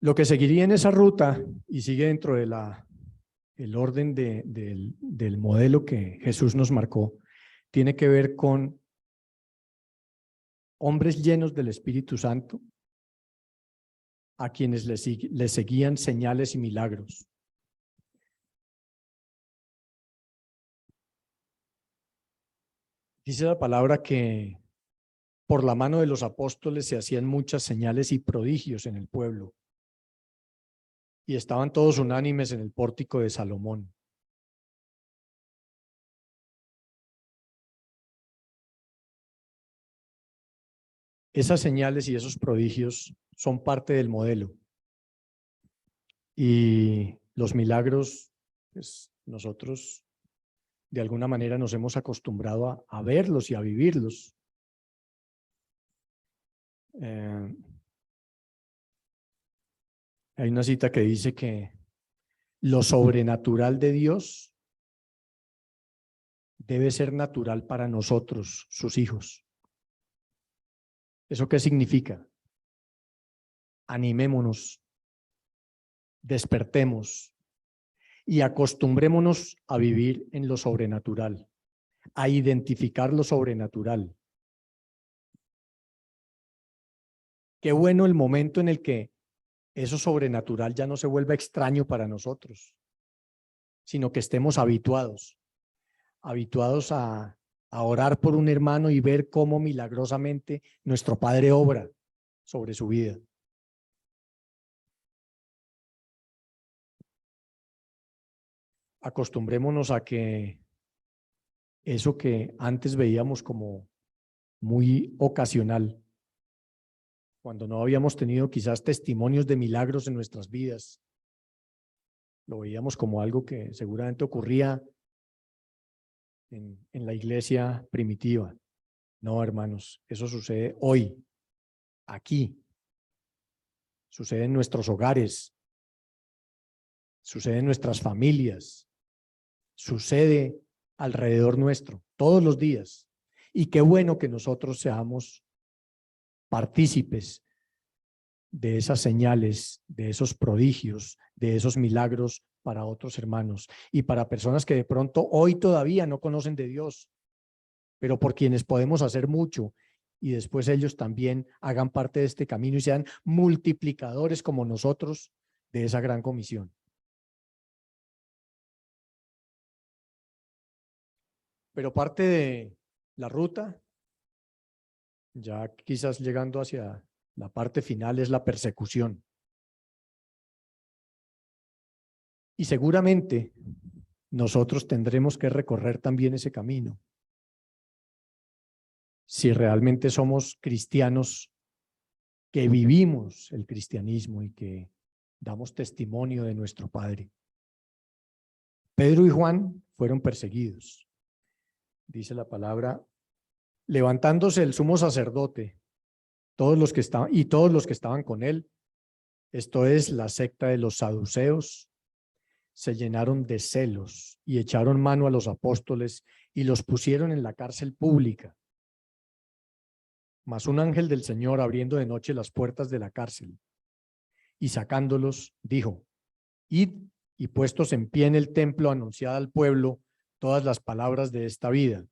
Lo que seguiría en esa ruta, y sigue dentro de el orden del modelo que Jesús nos marcó, tiene que ver con hombres llenos del Espíritu Santo, a quienes les seguían señales y milagros. Dice la palabra que por la mano de los apóstoles se hacían muchas señales y prodigios en el pueblo, y estaban todos unánimes en el pórtico de Salomón. Esas señales y esos prodigios son parte del modelo. Y los milagros, pues nosotros de alguna manera nos hemos acostumbrado a verlos y a vivirlos. Hay una cita que dice que lo sobrenatural de Dios debe ser natural para nosotros, sus hijos. ¿Eso qué significa? Animémonos, despertemos y acostumbrémonos a vivir en lo sobrenatural, a identificar lo sobrenatural. Qué bueno el momento en el que eso sobrenatural ya no se vuelva extraño para nosotros, sino que estemos habituados a orar por un hermano y ver cómo milagrosamente nuestro Padre obra sobre su vida. Acostumbrémonos a que eso que antes veíamos como muy ocasional, cuando no habíamos tenido quizás testimonios de milagros en nuestras vidas, lo veíamos como algo que seguramente ocurría en la iglesia primitiva. No, hermanos, eso sucede hoy, aquí, sucede en nuestros hogares, sucede en nuestras familias, sucede alrededor nuestro, todos los días. Y qué bueno que nosotros seamos partícipes de esas señales, de esos prodigios, de esos milagros para otros hermanos y para personas que de pronto hoy todavía no conocen de Dios, pero por quienes podemos hacer mucho y después ellos también hagan parte de este camino y sean multiplicadores como nosotros de esa gran comisión. Pero parte de la ruta, ya quizás llegando hacia la parte final, es la persecución. Y seguramente nosotros tendremos que recorrer también ese camino. Si realmente somos cristianos que vivimos el cristianismo y que damos testimonio de nuestro Padre. Pedro y Juan fueron perseguidos. Dice la palabra, levantándose el sumo sacerdote, todos los que estaban con él, esto es la secta de los saduceos, se llenaron de celos y echaron mano a los apóstoles y los pusieron en la cárcel pública. Mas un ángel del Señor, abriendo de noche las puertas de la cárcel y sacándolos, dijo, id y puestos en pie en el templo, anunciad al pueblo todas las palabras de esta vida.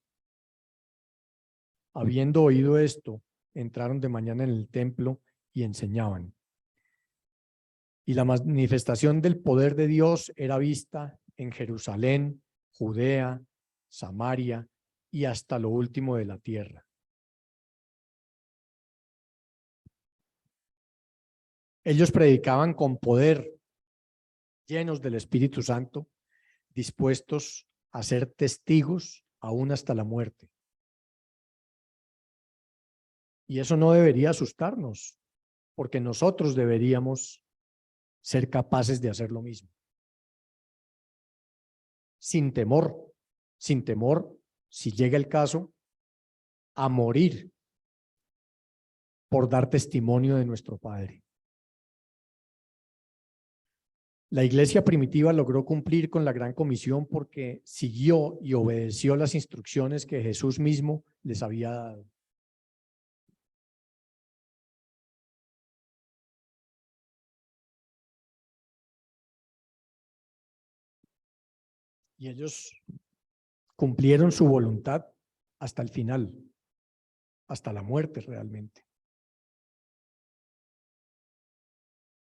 Habiendo oído esto, entraron de mañana en el templo y enseñaban. Y la manifestación del poder de Dios era vista en Jerusalén, Judea, Samaria y hasta lo último de la tierra. Ellos predicaban con poder, llenos del Espíritu Santo, dispuestos a ser testigos aún hasta la muerte. Y eso no debería asustarnos, porque nosotros deberíamos ser capaces de hacer lo mismo. Sin temor, si llega el caso, a morir por dar testimonio de nuestro Padre. La iglesia primitiva logró cumplir con la gran comisión porque siguió y obedeció las instrucciones que Jesús mismo les había dado. Y ellos cumplieron su voluntad hasta el final, hasta la muerte realmente.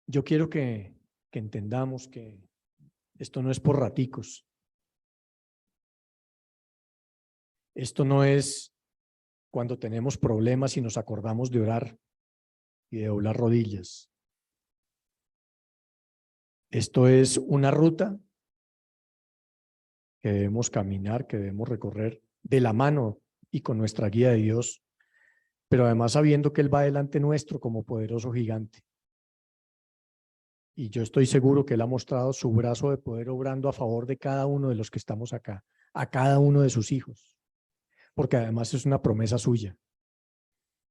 Yo quiero que entendamos que esto no es por raticos. Esto no es cuando tenemos problemas y nos acordamos de orar y de doblar rodillas. Esto es una ruta que debemos caminar, que debemos recorrer de la mano y con nuestra guía de Dios, pero además sabiendo que Él va delante nuestro como poderoso gigante. Y yo estoy seguro que Él ha mostrado su brazo de poder obrando a favor de cada uno de los que estamos acá, a cada uno de sus hijos, porque además es una promesa suya.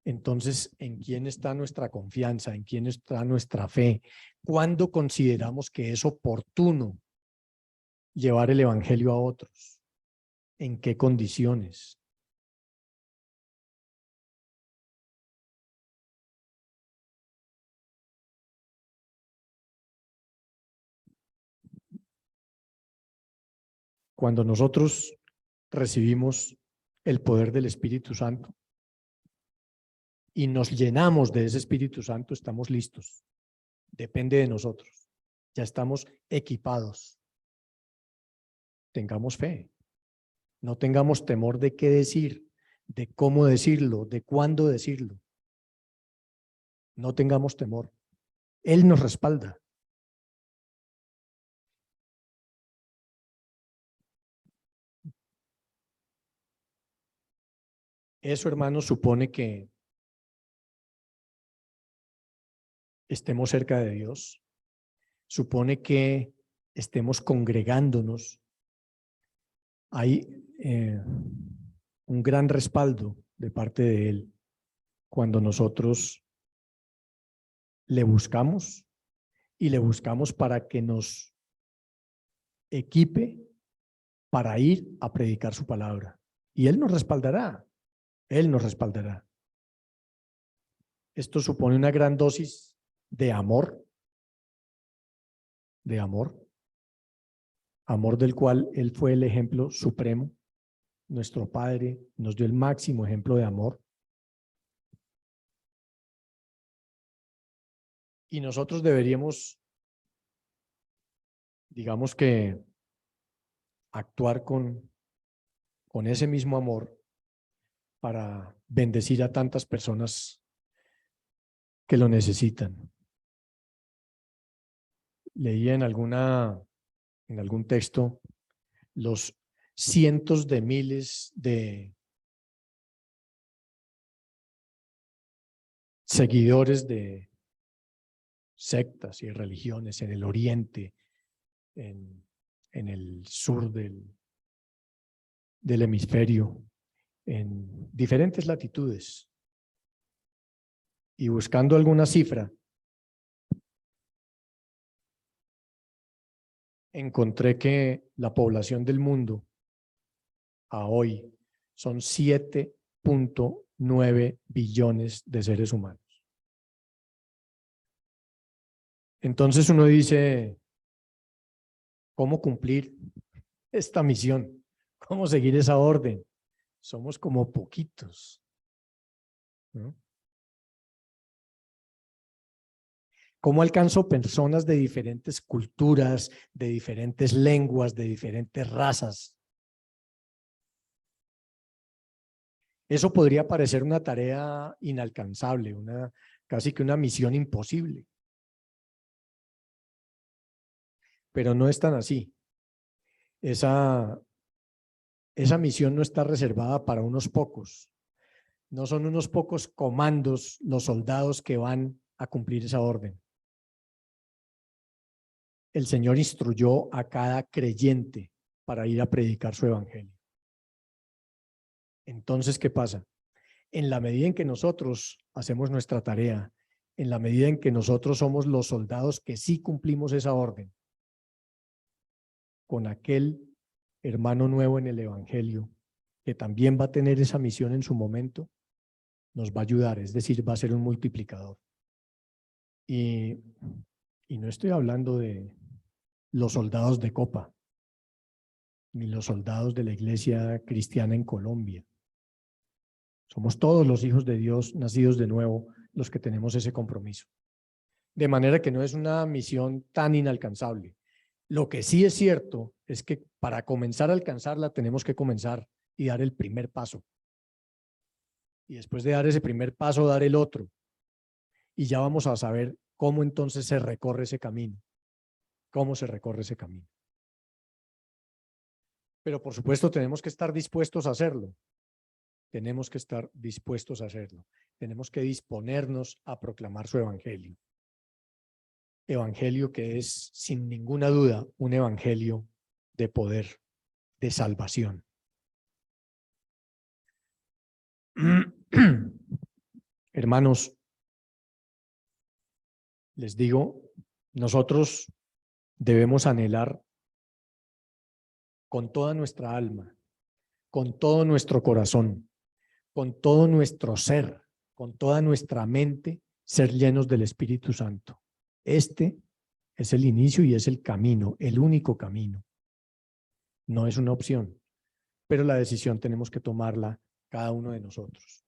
Entonces, ¿en quién está nuestra confianza? ¿En quién está nuestra fe? ¿Cuándo consideramos que es oportuno llevar el evangelio a otros? ¿En qué condiciones? Cuando nosotros recibimos el poder del Espíritu Santo y nos llenamos de ese Espíritu Santo, estamos listos. Depende de nosotros. Ya estamos equipados. Tengamos fe. No tengamos temor de qué decir, de cómo decirlo, de cuándo decirlo. No tengamos temor. Él nos respalda. Eso, hermanos, supone que estemos cerca de Dios. Supone que estemos congregándonos. Hay un gran respaldo de parte de Él cuando nosotros le buscamos y le buscamos para que nos equipe para ir a predicar su palabra. Y Él nos respaldará. Él nos respaldará. Esto supone una gran dosis de amor, amor del cual Él fue el ejemplo supremo. Nuestro Padre nos dio el máximo ejemplo de amor. Y nosotros deberíamos, digamos que, actuar con ese mismo amor para bendecir a tantas personas que lo necesitan. Leía en algún texto los cientos de miles de seguidores de sectas y religiones en el oriente, en el sur del hemisferio, en diferentes latitudes. Y buscando alguna cifra, encontré que la población del mundo a hoy son 7.9 billones de seres humanos. Entonces uno dice, ¿cómo cumplir esta misión? ¿Cómo seguir esa orden? Somos como poquitos, ¿no? ¿Cómo alcanzo personas de diferentes culturas, de diferentes lenguas, de diferentes razas? Eso podría parecer una tarea inalcanzable, casi que una misión imposible. Pero no es tan así. Esa misión no está reservada para unos pocos. No son unos pocos comandos los soldados que van a cumplir esa orden. El Señor instruyó a cada creyente para ir a predicar su evangelio. Entonces, ¿qué pasa? En la medida en que nosotros hacemos nuestra tarea, en la medida en que nosotros somos los soldados que sí cumplimos esa orden, con aquel hermano nuevo en el Evangelio, que también va a tener esa misión en su momento, nos va a ayudar, es decir, va a ser un multiplicador. Y no estoy hablando de los soldados de copa, ni los soldados de la iglesia cristiana en Colombia. Somos todos los hijos de Dios nacidos de nuevo los que tenemos ese compromiso. De manera que no es una misión tan inalcanzable. Lo que sí es cierto es que para comenzar a alcanzarla tenemos que comenzar y dar el primer paso. Y después de dar ese primer paso, dar el otro. Y ya vamos a saber cómo entonces se recorre ese camino. Cómo se recorre ese camino. Pero por supuesto tenemos que estar dispuestos a hacerlo. Tenemos que estar dispuestos a hacerlo. Tenemos que disponernos a proclamar su evangelio. Evangelio que es, sin ninguna duda, un evangelio de poder, de salvación. Hermanos, les digo, nosotros debemos anhelar con toda nuestra alma, con todo nuestro corazón, con todo nuestro ser, con toda nuestra mente, ser llenos del Espíritu Santo. Este es el inicio y es el camino, el único camino. No es una opción, pero la decisión tenemos que tomarla cada uno de nosotros.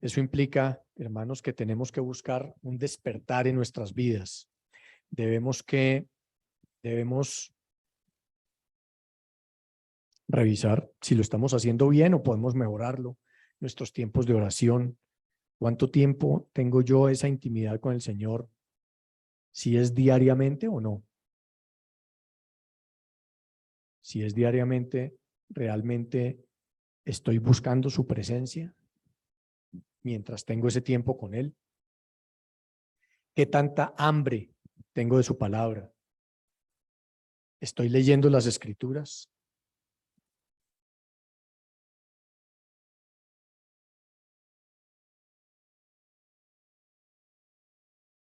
Eso implica, hermanos, que tenemos que buscar un despertar en nuestras vidas. Debemos revisar si lo estamos haciendo bien o podemos mejorarlo. Nuestros tiempos de oración. ¿Cuánto tiempo tengo yo esa intimidad con el Señor? Si es diariamente o no. Si es diariamente, ¿realmente estoy buscando su presencia mientras tengo ese tiempo con Él? ¿Qué tanta hambre tengo de su palabra? ¿Estoy leyendo las Escrituras?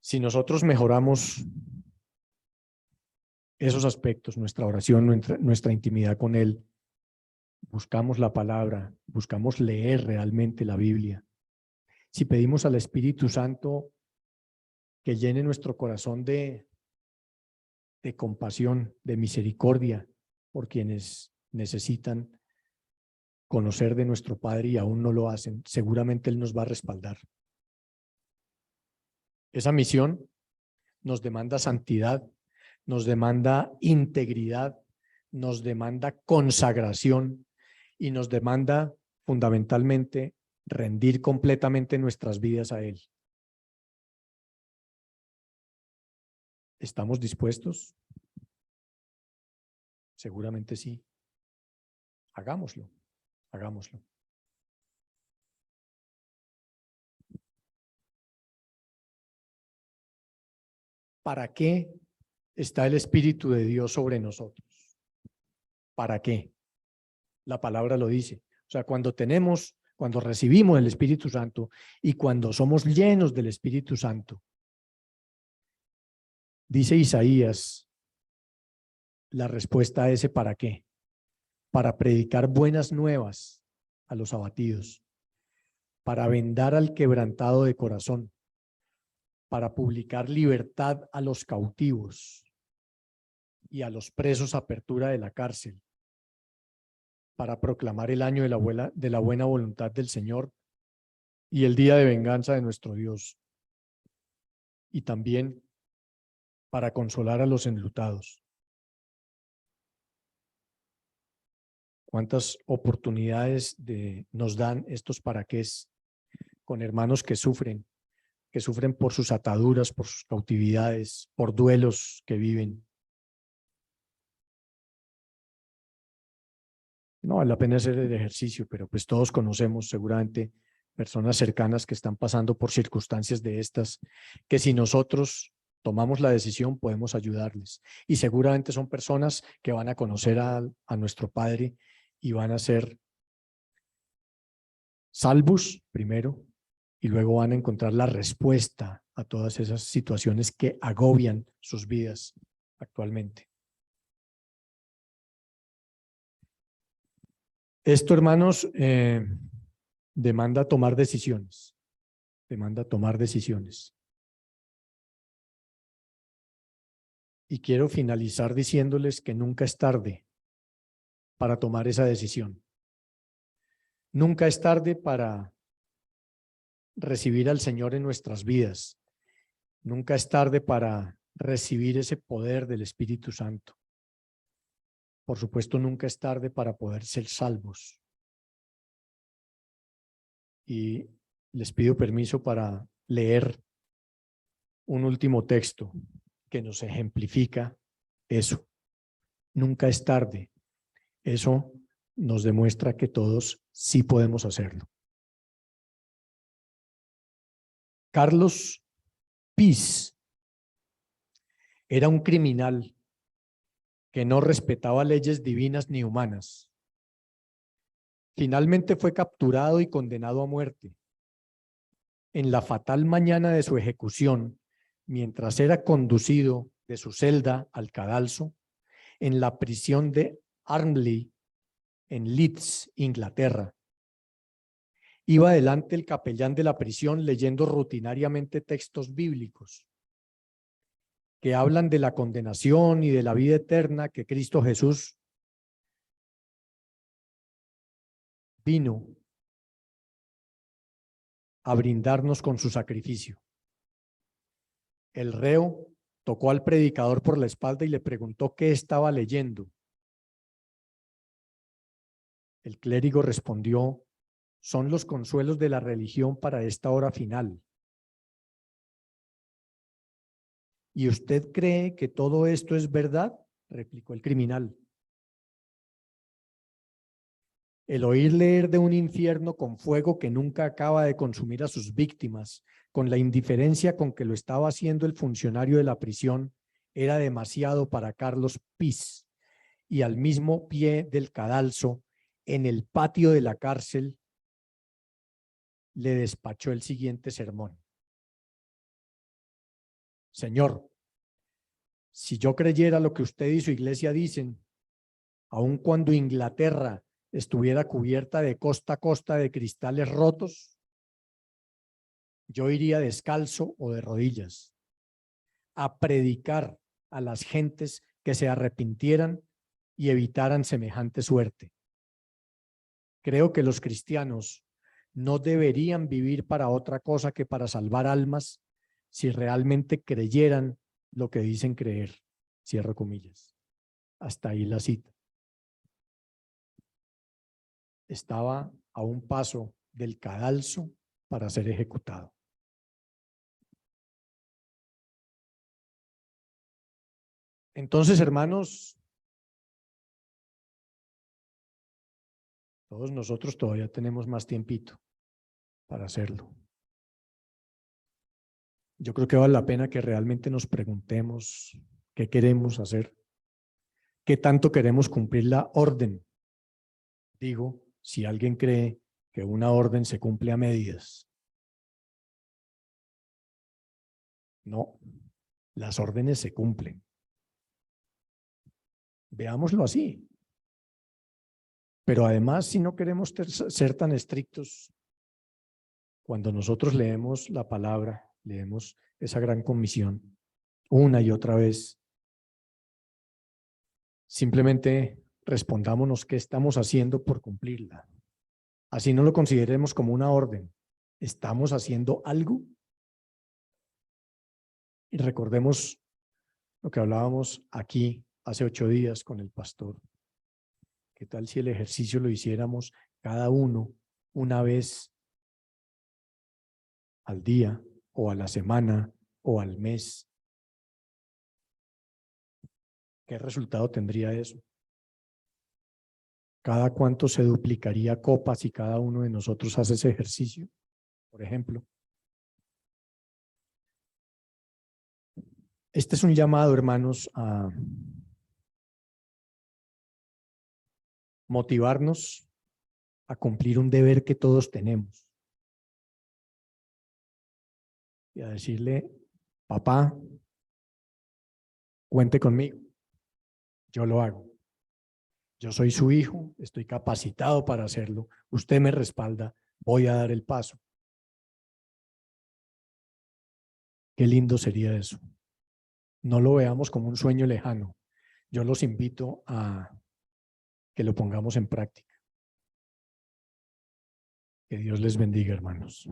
Si nosotros mejoramos esos aspectos, nuestra oración, nuestra intimidad con Él, buscamos la palabra, buscamos leer realmente la Biblia. Si pedimos al Espíritu Santo que llene nuestro corazón de compasión, de misericordia por quienes necesitan conocer de nuestro Padre y aún no lo hacen, seguramente Él nos va a respaldar. Esa misión nos demanda santidad, nos demanda integridad, nos demanda consagración y nos demanda fundamentalmente rendir completamente nuestras vidas a Él. ¿Estamos dispuestos? Seguramente sí. Hagámoslo, hagámoslo. ¿Para qué está el Espíritu de Dios sobre nosotros? ¿Para qué? La palabra lo dice. O sea, cuando recibimos el Espíritu Santo y cuando somos llenos del Espíritu Santo, dice Isaías, la respuesta a ese ¿para qué? Para predicar buenas nuevas a los abatidos, para vendar al quebrantado de corazón, para publicar libertad a los cautivos y a los presos apertura de la cárcel, para proclamar el año de la buena voluntad del Señor y el día de venganza de nuestro Dios, y también para consolar a los enlutados. ¿Cuántas oportunidades nos dan estos paraqués con hermanos que sufren por sus ataduras, por sus cautividades, por duelos que viven? No vale la pena hacer el ejercicio, pero pues todos conocemos seguramente personas cercanas que están pasando por circunstancias de estas, que si nosotros tomamos la decisión podemos ayudarles. Y seguramente son personas que van a conocer a nuestro Padre y van a ser salvos primero y luego van a encontrar la respuesta a todas esas situaciones que agobian sus vidas actualmente. Esto, hermanos, demanda tomar decisiones. Demanda tomar decisiones. Y quiero finalizar diciéndoles que nunca es tarde para tomar esa decisión. Nunca es tarde para recibir al Señor en nuestras vidas. Nunca es tarde para recibir ese poder del Espíritu Santo. Por supuesto, nunca es tarde para poder ser salvos. Y les pido permiso para leer un último texto que nos ejemplifica eso. Nunca es tarde. Eso nos demuestra que todos sí podemos hacerlo. Carlos Piz era un criminal que no respetaba leyes divinas ni humanas. Finalmente fue capturado y condenado a muerte. En la fatal mañana de su ejecución, mientras era conducido de su celda al cadalso, en la prisión de Armley, en Leeds, Inglaterra, iba adelante el capellán de la prisión leyendo rutinariamente textos bíblicos que hablan de la condenación y de la vida eterna que Cristo Jesús vino a brindarnos con su sacrificio. El reo tocó al predicador por la espalda y le preguntó qué estaba leyendo. El clérigo respondió: son los consuelos de la religión para esta hora final. ¿Y usted cree que todo esto es verdad?, replicó el criminal. El oír leer de un infierno con fuego que nunca acaba de consumir a sus víctimas, con la indiferencia con que lo estaba haciendo el funcionario de la prisión, era demasiado para Carlos Piz, y al mismo pie del cadalso, en el patio de la cárcel, le despachó el siguiente sermón. Señor, si yo creyera lo que usted y su iglesia dicen, aun cuando Inglaterra estuviera cubierta de costa a costa de cristales rotos, yo iría descalzo o de rodillas a predicar a las gentes que se arrepintieran y evitaran semejante suerte. Creo que los cristianos no deberían vivir para otra cosa que para salvar almas si realmente creyeran lo que dicen creer. Cierro comillas. Hasta ahí la cita. Estaba a un paso del cadalso para ser ejecutado. Entonces, hermanos, todos nosotros todavía tenemos más tiempito para hacerlo. Yo creo que vale la pena que realmente nos preguntemos qué queremos hacer, qué tanto queremos cumplir la orden. Digo, si alguien cree que una orden se cumple a medias. No, las órdenes se cumplen. Veámoslo así. Pero además, si no queremos ser tan estrictos, cuando nosotros leemos la palabra, leemos esa gran comisión una y otra vez, simplemente respondámonos qué estamos haciendo por cumplirla. Así no lo consideremos como una orden. ¿Estamos haciendo algo? Y recordemos lo que hablábamos aquí hace 8 días con el pastor. ¿Qué tal si el ejercicio lo hiciéramos cada uno una vez al día o a la semana o al mes? ¿Qué resultado tendría eso? ¿Cada cuánto se duplicaría copas si cada uno de nosotros hace ese ejercicio, por ejemplo? Este es un llamado, hermanos, a motivarnos a cumplir un deber que todos tenemos. Y a decirle: papá, cuente conmigo, yo lo hago. Yo soy su hijo, estoy capacitado para hacerlo, usted me respalda, voy a dar el paso. Qué lindo sería eso. No lo veamos como un sueño lejano. Yo los invito a que lo pongamos en práctica. Que Dios les bendiga, hermanos.